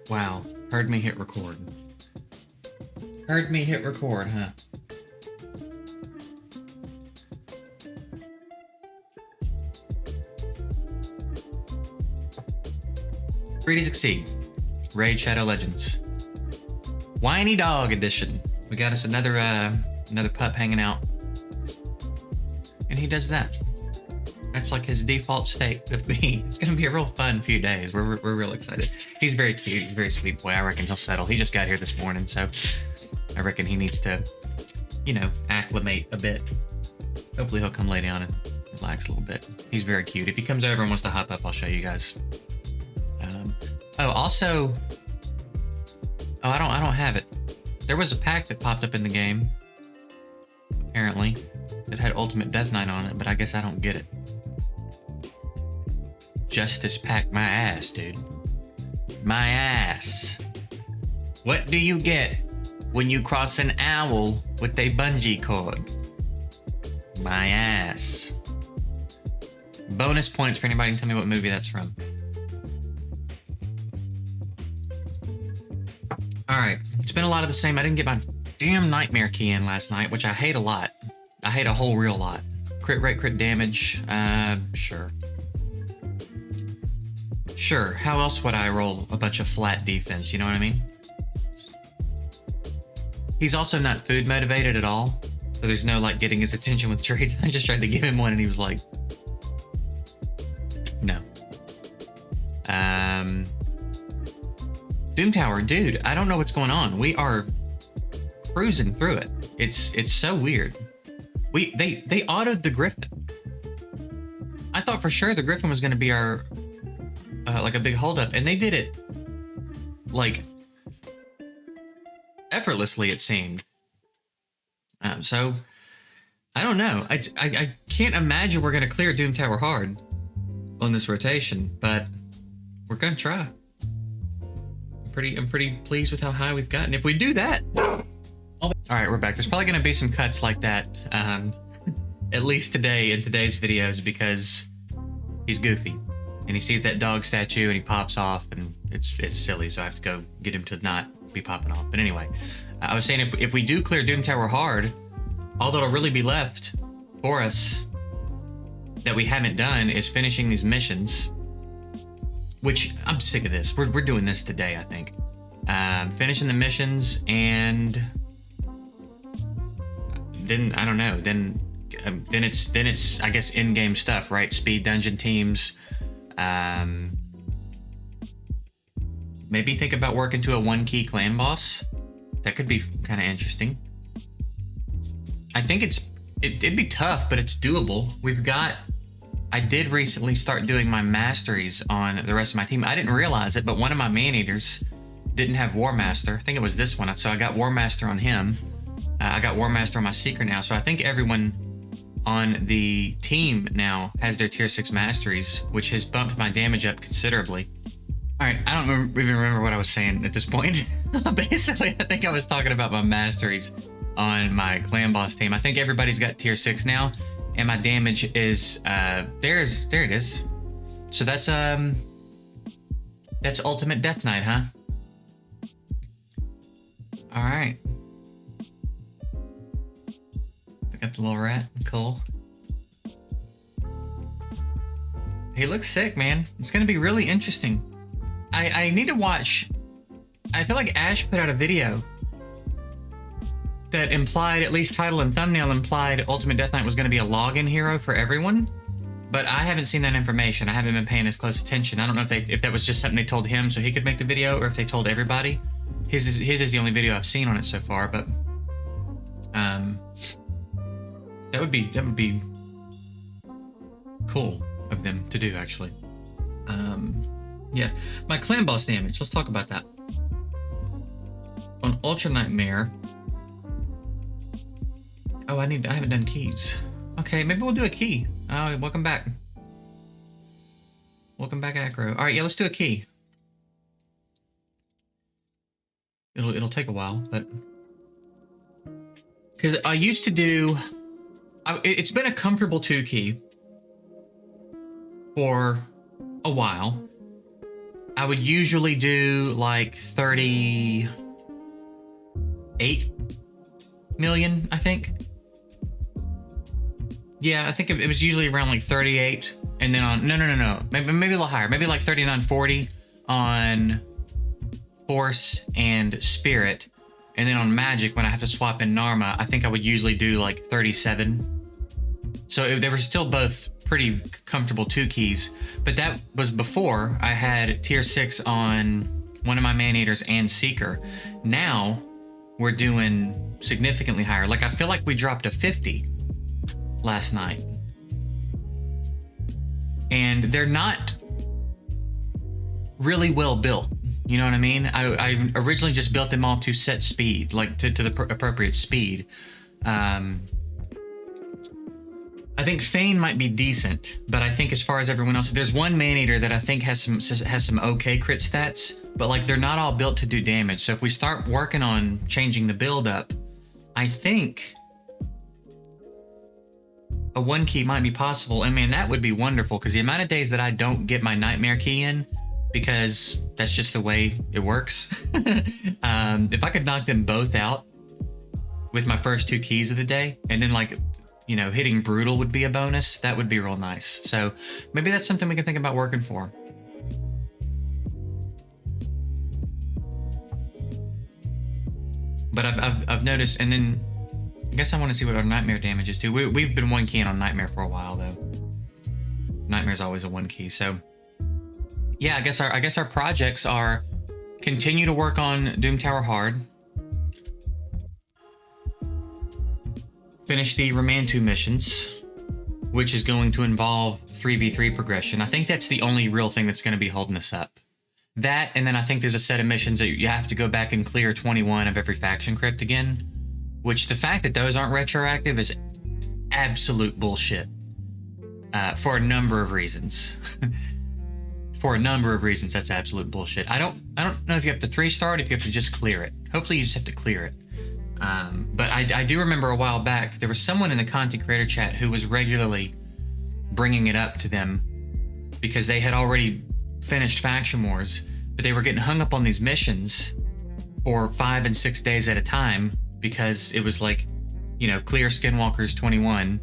Wow. Heard me hit record. Heard me hit record, huh? Free to succeed. Raid Shadow Legends. Whiny Dog Edition. We got us another pup hanging out. And he does that. That's like his default state of being. It's gonna be a real fun few days. We're real excited. He's very cute. He's a very sweet boy. I reckon he'll settle. He just got here this morning, so I reckon he needs to, you know, acclimate a bit. Hopefully he'll come lay down and relax a little bit. He's very cute. If he comes over and wants to hop up, I'll show you guys. Also, I don't have it. There was a pack that popped up in the game, apparently, that had Ultimate Deathknight on it, but I guess I don't get it. Justice pack my ass, dude. My ass. What do you get when you cross an owl with a bungee cord? My ass. Bonus points for anybody who can tell me what movie that's from. Alright, it's been a lot of the same. I didn't get my damn nightmare key in last night, which I hate a lot. I hate a whole real lot. Crit rate, crit damage, sure. Sure, how else would I roll a bunch of flat defense, you know what I mean? He's also not food motivated at all, so there's no like getting his attention with trades. I just tried to give him one and he was like, no. Doom Tower, dude, I don't know what's going on. We are cruising through it. It's so weird. They autoed the Griffin. I thought for sure the Griffin was going to be our like a big holdup, and they did it like effortlessly, it seemed. So I don't know. I can't imagine we're going to clear Doom Tower hard on this rotation, but we're going to try. I'm pretty pleased with how high we've gotten. If we do that, all right, we're back. There's probably going to be some cuts like that, at least today in today's videos, because he's goofy and he sees that dog statue and he pops off, and it's silly. So I have to go get him to not be popping off. But anyway, I was saying if we do clear Doom Tower hard, all that'll really be left for us that we haven't done is finishing these missions. Which, I'm sick of this. We're doing this today, I think. Finishing the missions, and then, I don't know, then it's I guess, in-game stuff, right? Speed dungeon teams. Maybe think about working to a one-key clan boss. That could be kind of interesting. I think it'd be tough, but it's doable. I did recently start doing my masteries on the rest of my team. I didn't realize it, but one of my man-eaters didn't have War Master. I think it was this one. So I got War Master on him. I got War Master on my Seeker now. So I think everyone on the team now has their tier 6 masteries, which has bumped my damage up considerably. All right, I don't even remember what I was saying at this point. Basically, I think I was talking about my masteries on my clan boss team. I think everybody's got tier 6 now. And my damage is, there it is. So that's Ultimate Deathknight, huh? All right. Pick up the little rat, cool. He looks sick, man. It's gonna be really interesting. I need to watch, I feel like Ash put out a video that implied, at least title and thumbnail implied, Ultimate Deathknight was going to be a login hero for everyone, but I haven't seen that information. I haven't been paying as close attention. I don't know if that was just something they told him so he could make the video, or if they told everybody. His is the only video I've seen on it so far, but that would be cool of them to do, actually. Yeah, my clan boss damage. Let's talk about that. On Ultra Nightmare. Oh, I haven't done keys. Okay, maybe we'll do a key. Oh, welcome back. Welcome back, Acro. All right, yeah, let's do a key. It'll take a while, but because I used to do, it's been a comfortable 2 key for a while. I would usually do like 38 million, I think. Yeah, I think it was usually around like 38. And then on, no. Maybe a little higher. Maybe like 3940 on Force and Spirit. And then on Magic, when I have to swap in Narma, I think I would usually do like 37. So they were still both pretty comfortable 2 keys. But that was before I had tier 6 on one of my Man-Eaters and Seeker. Now we're doing significantly higher. Like I feel like we dropped a 50 last night. And they're not really well built. You know what I mean? I originally just built them all to set speed, like to the appropriate speed. I think Fane might be decent, but I think as far as everyone else, there's one Man-Eater that I think has some okay crit stats, but like they're not all built to do damage. So if we start working on changing the build up, I think a 1 key might be possible. And man, that would be wonderful, because the amount of days that I don't get my Nightmare key in, because that's just the way it works. If I could knock them both out with my first 2 keys of the day, and then like, you know, hitting Brutal would be a bonus, that would be real nice. So maybe that's something we can think about working for. But I've noticed, and then I guess I want to see what our Nightmare damage is too. We've been 1 keying on Nightmare for a while though. Nightmare's always a 1 key, so yeah, I guess our projects are continue to work on Doom Tower Hard, finish the Remand 2 missions, which is going to involve 3v3 progression. I think that's the only real thing that's going to be holding us up. That, and then I think there's a set of missions that you have to go back and clear 21 of every faction crypt again, which the fact that those aren't retroactive is absolute bullshit for a number of reasons. For a number of reasons, that's absolute bullshit. I don't know if you have to 3-star it, if you have to just clear it. Hopefully you just have to clear it. But I do remember a while back, there was someone in the content creator chat who was regularly bringing it up to them because they had already finished Faction Wars, but they were getting hung up on these missions for 5 and 6 days at a time because it was like, you know, clear Skinwalkers 21,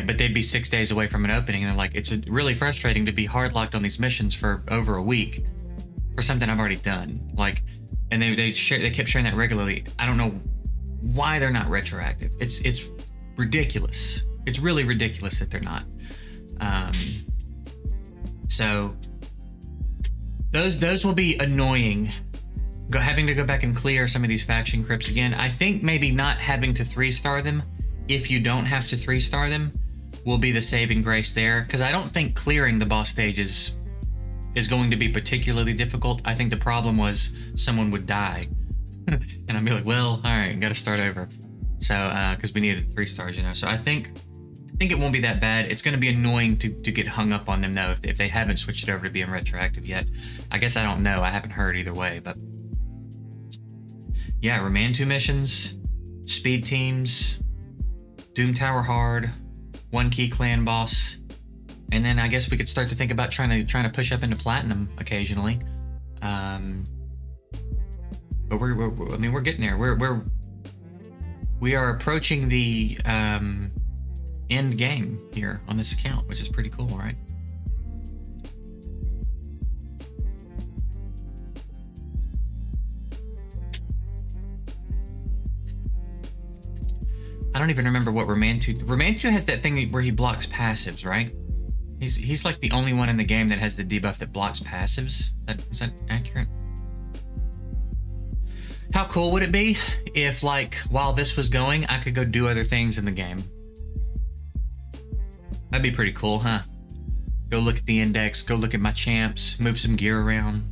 but they'd be 6 days away from an opening, and they're like, it's really frustrating to be hard locked on these missions for over a week for something I've already done. Like, and they kept sharing that regularly. I don't know why they're not retroactive. It's ridiculous. It's really ridiculous that they're not. So those will be annoying. Having to go back and clear some of these faction crypts again. I think maybe not having to 3-star them, if you don't have to 3-star them, will be the saving grace there. Because I don't think clearing the boss stages is going to be particularly difficult. I think the problem was someone would die. And I'd be like, well, all right, got to start over. So, because we needed 3 stars, you know. So I think it won't be that bad. It's going to be annoying to get hung up on them, though, if they haven't switched it over to being retroactive yet. I guess I don't know. I haven't heard either way, but yeah, Remand 2 missions, speed teams, Doom Tower Hard, 1 key clan boss, and then I guess we could start to think about trying to push up into platinum occasionally. But we're getting there. We are approaching the end game here on this account, which is pretty cool, right? I don't even remember what Remand 2... Remand 2 has that thing where he blocks passives, right? He's like the only one in the game that has the debuff that blocks passives. Is that accurate? How cool would it be if, like, while this was going, I could go do other things in the game? That'd be pretty cool, huh? Go look at the index, go look at my champs, move some gear around.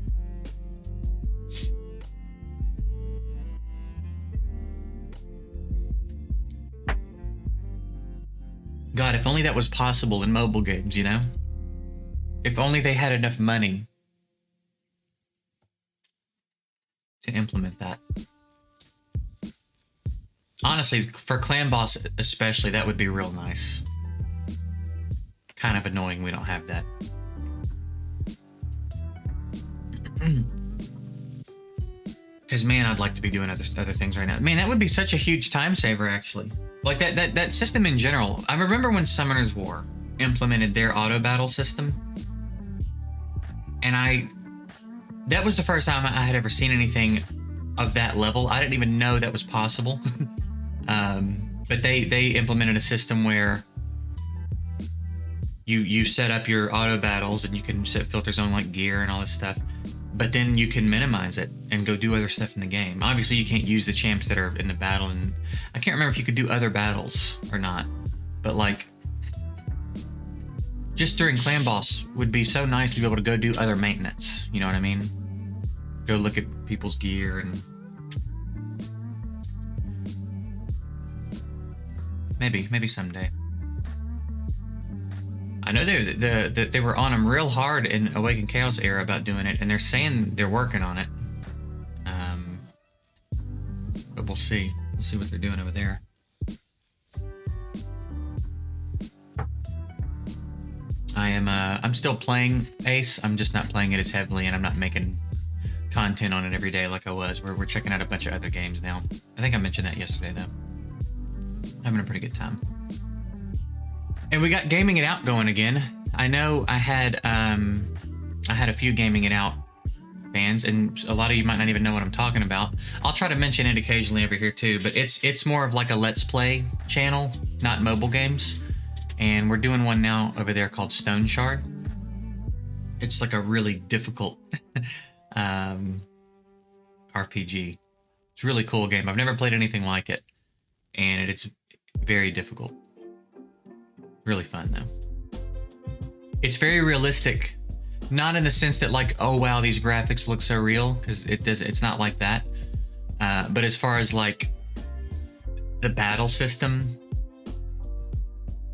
God, if only that was possible in mobile games, you know? If only they had enough money to implement that. Honestly, for Clan Boss especially, that would be real nice. Kind of annoying we don't have that. Because man, I'd like to be doing other things right now. Man, that would be such a huge time saver, actually. Like that system in general. I remember when Summoner's War implemented their auto battle system, and that was the first time I had ever seen anything of that level. I didn't even know that was possible. But they implemented a system where you set up your auto battles and you can set filters on like gear and all this stuff, but then you can minimize it and go do other stuff in the game. Obviously, you can't use the champs that are in the battle, and I can't remember if you could do other battles or not, but like just during clan boss would be so nice to be able to go do other maintenance. You know what I mean? Go look at people's gear and maybe someday. I know they were on them real hard in Awakened Chaos era about doing it, and they're saying they're working on it. But we'll see. We'll see what they're doing over there. I'm still playing Ace. I'm just not playing it as heavily, and I'm not making content on it every day like I was. We're checking out a bunch of other games now. I think I mentioned that yesterday though. Having a pretty good time. And we got Gaming It Out going again. I know I had a few Gaming It Out fans, and a lot of you might not even know what I'm talking about. I'll try to mention it occasionally over here too, but it's more of like a Let's Play channel, not mobile games. And we're doing one now over there called Stone Shard. It's like a really difficult RPG. It's a really cool game. I've never played anything like it, and it's very difficult. Really fun though. It's very realistic, not in the sense that like, oh wow, these graphics look so real, because it's not like that. But as far as like the battle system,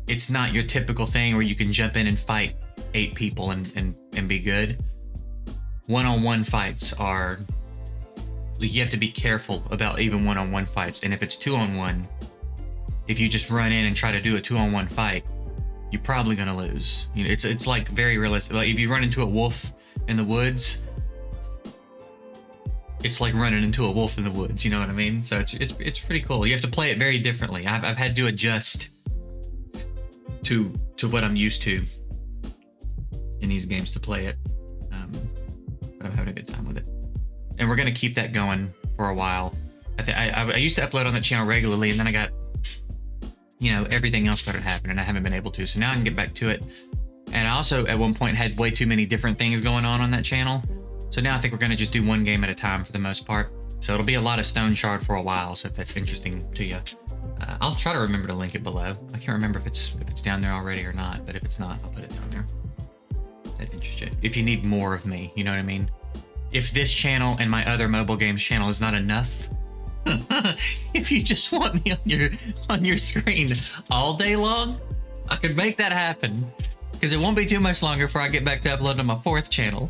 it's not your typical thing where you can jump in and fight 8 people and be good. One-on-one fights are, you have to be careful about even one-on-one fights. And if it's 2-on-1, if you just run in and try to do a 2-on-1 fight, you're probably gonna lose. You know, it's like very realistic. Like if you run into a wolf in the woods, it's like running into a wolf in the woods. You know what I mean? So it's pretty cool. You have to play it very differently. I've had to adjust to what I'm used to in these games to play it. But I'm having a good time with it, and we're gonna keep that going for a while. I used to upload on that channel regularly, and then I got, you know, everything else started happening, and I haven't been able to. So now I can get back to it. And I also at one point had way too many different things going on that channel. So now I think we're gonna just do one game at a time for the most part. So it'll be a lot of Stone Shard for a while. So if that's interesting to you, I'll try to remember to link it below. I can't remember if it's down there already or not, but if it's not, I'll put it down there. That interests you. If you need more of me, you know what I mean? If this channel and my other mobile games channel is not enough, if you just want me on your screen all day long, I could make that happen. Because it won't be too much longer before I get back to uploading my 4th channel.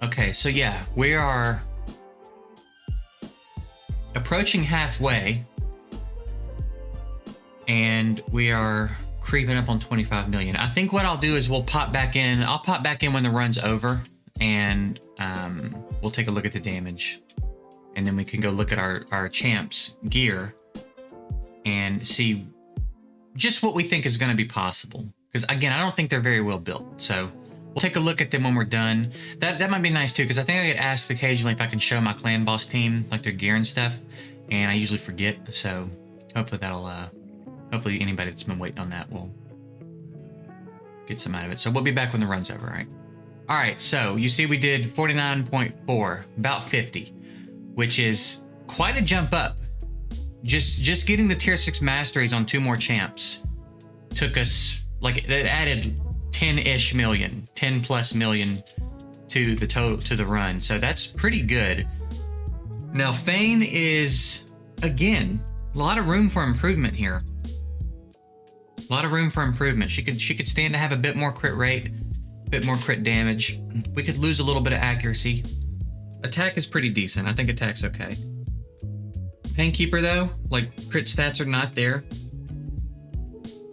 Okay, so yeah, we are approaching halfway, and we are creeping up on 25 million. I think what I'll do is we'll pop back in. I'll pop back in when the run's over, and we'll take a look at the damage, and then we can go look at our champs gear and see just what we think is going to be possible. Because again, I don't think they're very well built. So we'll take a look at them when we're done. That might be nice too, because I think I get asked occasionally if I can show my clan boss team like their gear and stuff, and I usually forget. So hopefully that'll hopefully anybody that's been waiting on that will get some out of it. So we'll be back when the run's over, right? All right, so you see we did 49.4, about 50, which is quite a jump up. Just getting the tier 6 masteries on 2 more champs took us, like, it added 10-ish million, 10 plus million to the total, to the run. So that's pretty good. Now Fane is, again, a lot of room for improvement here. A lot of room for improvement. She could stand to have a bit more crit rate, a bit more crit damage. We could lose a little bit of accuracy. Attack is pretty decent. I think attack's okay. Painkeeper though, like crit stats are not there.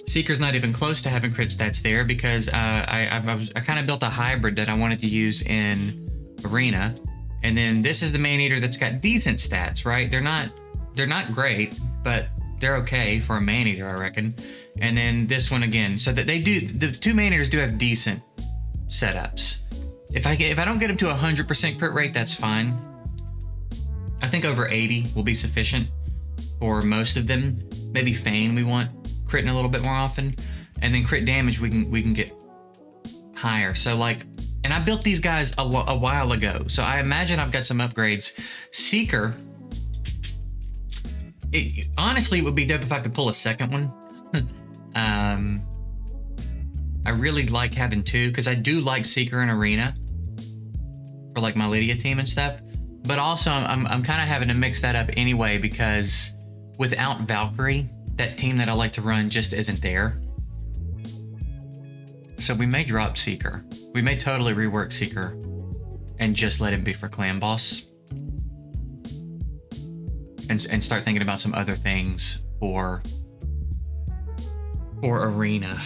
Seeker's not even close to having crit stats there because I kind of built a hybrid that I wanted to use in Arena, and then this is the Maneater that's got decent stats, right? They're not great, but they're okay for a Maneater, I reckon. And then this one again, so that they do, the two Maneaters do have decent setups. If I don't get them to 100% crit rate, that's fine. I think over 80 will be sufficient for most of them. Maybe Fane we want critting a little bit more often, and then crit damage we can get higher. So like, and I built these guys a while ago, so I imagine I've got some upgrades. Seeker, honestly, it would be dope if I could pull a second one. I really like having two because I do like Seeker and Arena for like my Lydia team and stuff. But also, I'm kind of having to mix that up anyway because without Valkyrie, that team that I like to run just isn't there. So we may drop Seeker. We may totally rework Seeker and just let him be for Clan Boss. And start thinking about some other things for Arena.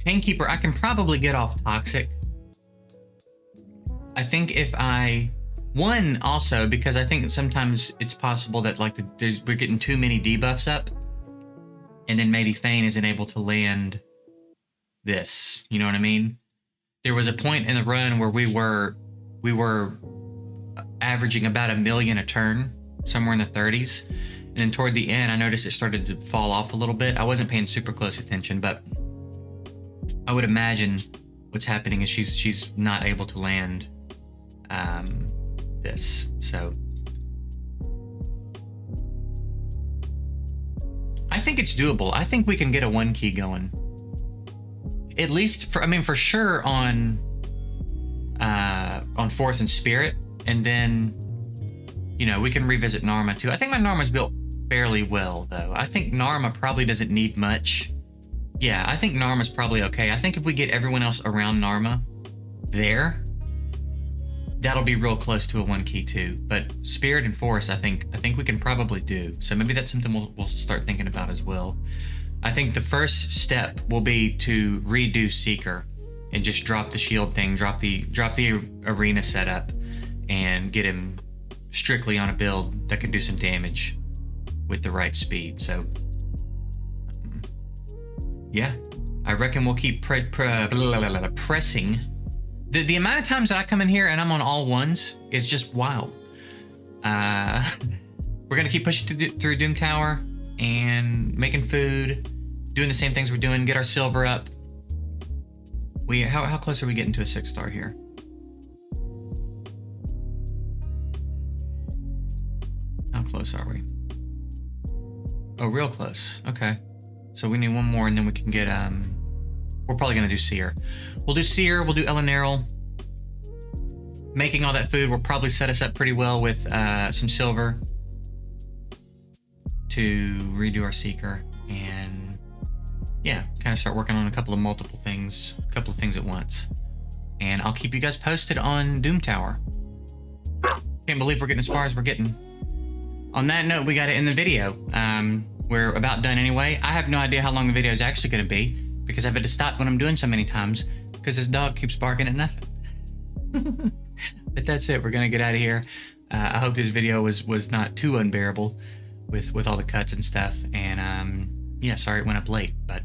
Painkeeper, I can probably get off Toxic. I think if also because I think sometimes it's possible that like we're getting too many debuffs up, and then maybe Fane isn't able to land this. You know what I mean? There was a point in the run where we were averaging about 1 million a turn, somewhere in the 30s, and then toward the end I noticed it started to fall off a little bit. I wasn't paying super close attention, but I would imagine what's happening is she's not able to land this. So I think it's doable. I think we can get a 1 key going. At least for sure on Force and Spirit, and then we can revisit Narma too. I think my Narma's built fairly well though. I think Narma probably doesn't need much. Yeah, I think Narma's probably okay. I think if we get everyone else around Narma there, that'll be real close to a 1 key too. But Spirit and Force, I think we can probably do. So maybe that's something we'll start thinking about as well. I think the first step will be to redo Seeker and just drop the shield thing, drop the Arena setup, and get him strictly on a build that can do some damage with the right speed. So yeah, I reckon we'll keep pressing. The amount of times that I come in here and I'm on all ones is just wild. We're gonna keep pushing through Doom Tower and making food, doing the same things we're doing, get our silver up. How close are we getting to a 6-star here? How close are we? Oh, real close. Okay. So we need one more and then we can get, we're probably gonna do Seer. We'll do Seer, we'll do Eleneril. Making all that food will probably set us up pretty well with some silver to redo our Seeker, and yeah, kind of start working on a couple of things at once. And I'll keep you guys posted on Doom Tower. Can't believe we're getting as far as we're getting. On that note, we got to end the video. We're about done anyway. I have no idea how long the video is actually going to be because I've had to stop when I'm doing so many times because this dog keeps barking at nothing. But that's it. We're going to get out of here. I hope this video was not too unbearable with all the cuts and stuff. And yeah, sorry it went up late, but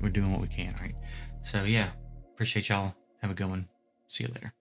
we're doing what we can, right? So yeah, appreciate y'all. Have a good one. See you later.